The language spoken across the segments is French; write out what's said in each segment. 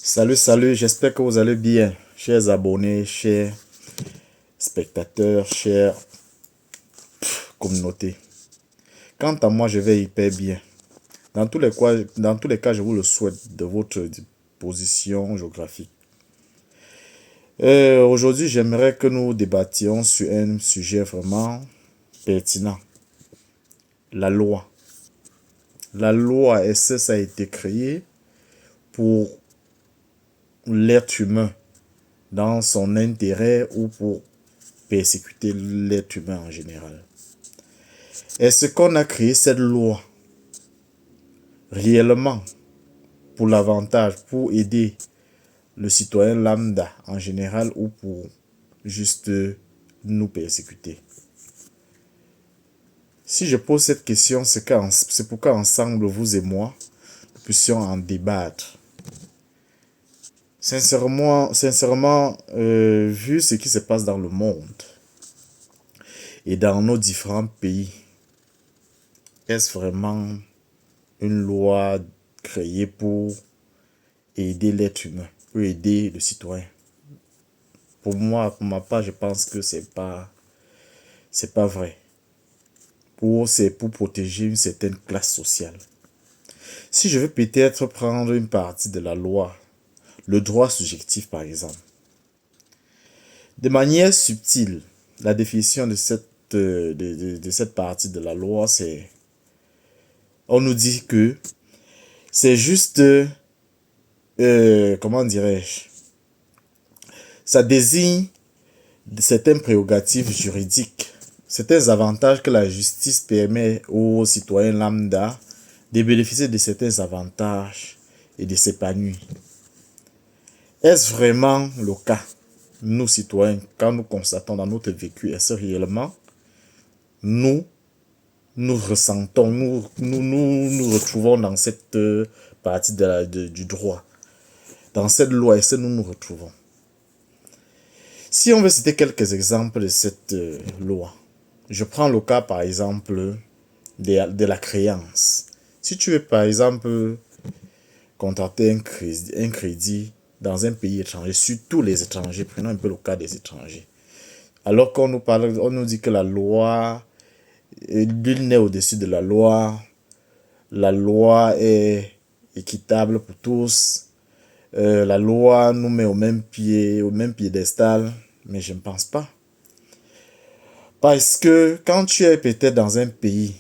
Salut, j'espère que vous allez bien, chers abonnés, chers spectateurs, chers communautés. Quant à moi, je vais hyper bien. Dans tous les cas, je vous le souhaite de votre position géographique. Aujourd'hui, j'aimerais que nous débattions sur un sujet vraiment pertinent. La loi. La loi, est-ce que ça a été créé pour l'être humain dans son intérêt ou pour persécuter l'être humain en général? Est-ce qu'on a créé cette loi réellement pour l'avantage, pour aider le citoyen lambda en général ou pour juste nous persécuter? Si je pose cette question, c'est pour qu'ensemble, vous et moi, nous puissions en débattre. Sincèrement, vu ce qui se passe dans le monde et dans nos différents pays, est-ce vraiment une loi créée pour aider l'être humain, pour aider le citoyen? Pour moi, pour ma part, je pense que c'est pas vrai. C'est pour protéger une certaine classe sociale. Si je veux peut-être prendre une partie de la loi, le droit subjectif par exemple, de manière subtile, la définition de cette partie de la loi, c'est, on nous dit que c'est juste, comment dirais-je, ça désigne certaines prérogatives juridiques, certains avantages que la justice permet aux citoyens lambda de bénéficier de certains avantages et de s'épanouir. Est-ce vraiment le cas, nous citoyens, quand nous constatons dans notre vécu, est-ce réellement nous ressentons, nous retrouvons dans cette partie du droit, dans cette loi, est-ce que nous nous retrouvons? Si on veut citer quelques exemples de cette loi, je prends le cas par exemple de la créance. Si tu veux par exemple contracter un crédit dans un pays étranger, surtout les étrangers, prenons un peu le cas des étrangers. Alors qu'on nous parle, on nous dit que la loi, nul n'est au-dessus de la loi est équitable pour tous, la loi nous met au même piédestal, mais je ne pense pas. Parce que quand tu es peut-être dans un pays,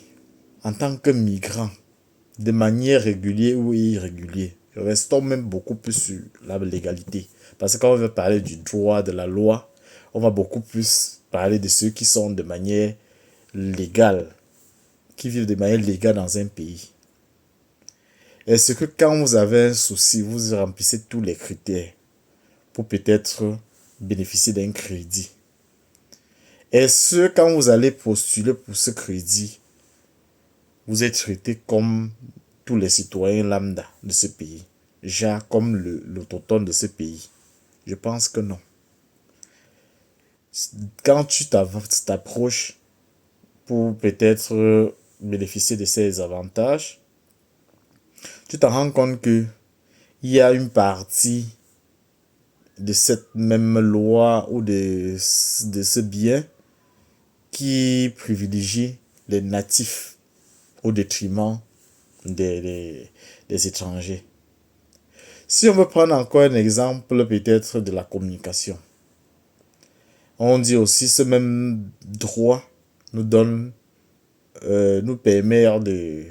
en tant que migrant, de manière régulière ou irrégulière, restons même beaucoup plus sur la légalité. Parce que quand on veut parler du droit, de la loi, on va beaucoup plus parler de ceux qui sont de manière légale, qui vivent de manière légale dans un pays. Est-ce que quand vous avez un souci, vous remplissez tous les critères pour peut-être bénéficier d'un crédit? Est-ce que quand vous allez postuler pour ce crédit, vous êtes traité comme tous les citoyens lambda de ce pays, genre comme l'autochtone de ce pays? Je pense que non. Quand tu t'approches pour peut-être bénéficier de ces avantages, tu te rends compte que il y a une partie de cette même loi ou de ce bien qui privilégie les natifs au détriment des étrangers. Si on veut prendre encore un exemple peut-être de la communication, on dit aussi ce même droit nous permet de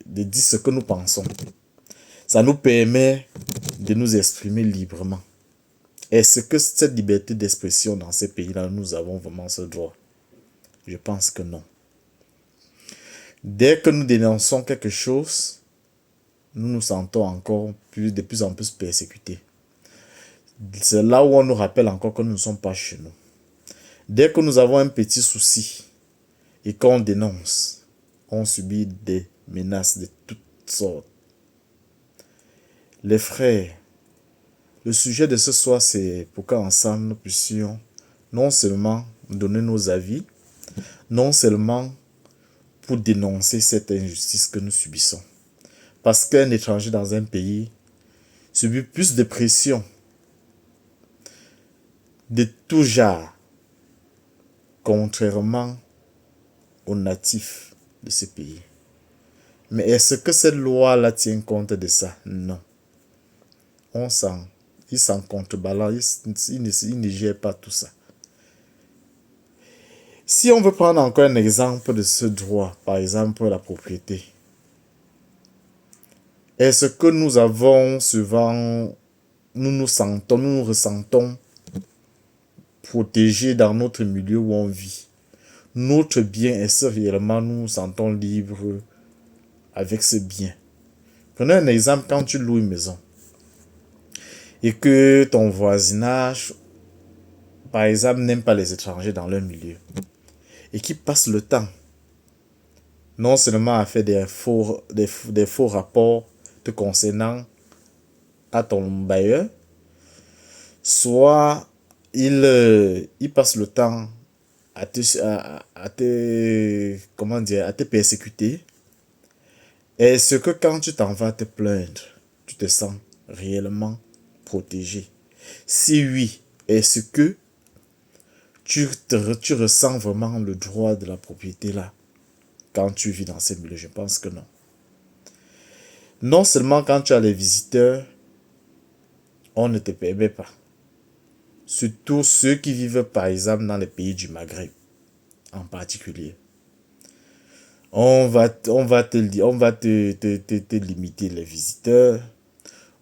dire ce que nous pensons. Ça nous permet de nous exprimer librement. Est-ce que cette liberté d'expression dans ces pays-là, nous avons vraiment ce droit? Je pense que non. Dès que nous dénonçons quelque chose, nous nous sentons encore de plus en plus persécutés. C'est là où on nous rappelle encore que nous ne sommes pas chez nous. Dès que nous avons un petit souci et qu'on dénonce, on subit des menaces de toutes sortes. Les frères, le sujet de ce soir, c'est pour qu'ensemble nous puissions non seulement donner nos avis, non seulement pour dénoncer cette injustice que nous subissons. Parce qu'un étranger dans un pays subit plus de pression de tout genre, contrairement aux natifs de ce pays. Mais est-ce que cette loi-là tient compte de ça? Non. Il s'en contrebalance, il ne gère pas tout ça. Si on veut prendre encore un exemple de ce droit, par exemple la propriété, est-ce que nous avons souvent, nous nous ressentons protégés dans notre milieu où on vit? Notre bien, est-ce réellement nous nous sentons libres avec ce bien? Prenez un exemple, quand tu loues une maison et que ton voisinage, par exemple, n'aime pas les étrangers dans leur milieu et qui passe le temps non seulement à faire des faux rapports te concernant à ton bailleur, soit il passe le temps comment dire, à te persécuter. Est-ce que quand tu t'en vas te plaindre, tu te sens réellement protégé? Si oui, est-ce que tu ressens vraiment le droit de la propriété là quand tu vis dans ces milieux? Je pense que non. Non seulement quand tu as les visiteurs, on ne te permet pas. Surtout ceux qui vivent par exemple dans les pays du Maghreb en particulier. On va te limiter les visiteurs.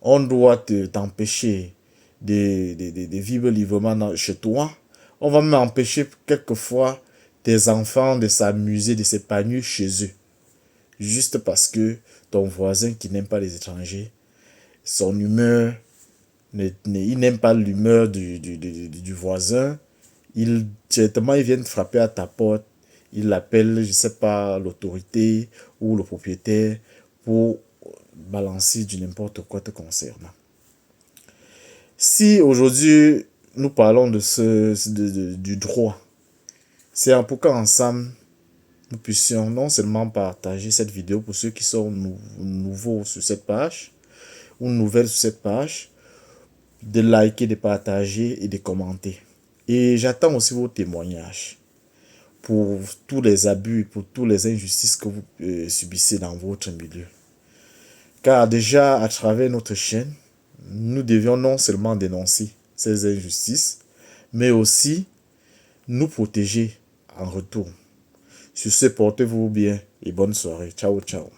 On doit t'empêcher de vivre librement chez toi. On va même empêcher quelquefois tes enfants de s'amuser, de s'épanouir chez eux. Juste parce que ton voisin qui n'aime pas les étrangers, son humeur, il n'aime pas l'humeur du voisin. Directement, il vient frapper à ta porte. Il appelle, je ne sais pas, l'autorité ou le propriétaire pour balancer du n'importe quoi te concernant. Si aujourd'hui, nous parlons du droit, c'est pour qu'ensemble, nous puissions non seulement partager cette vidéo pour ceux qui sont nouveaux sur cette page, ou nouvelles sur cette page, de liker, de partager et de commenter. Et j'attends aussi vos témoignages pour tous les abus, pour toutes les injustices que vous subissez dans votre milieu. Car déjà, à travers notre chaîne, nous devions non seulement dénoncer ces injustices, mais aussi nous protéger en retour. Sur ce, portez-vous bien et bonne soirée. Ciao, ciao.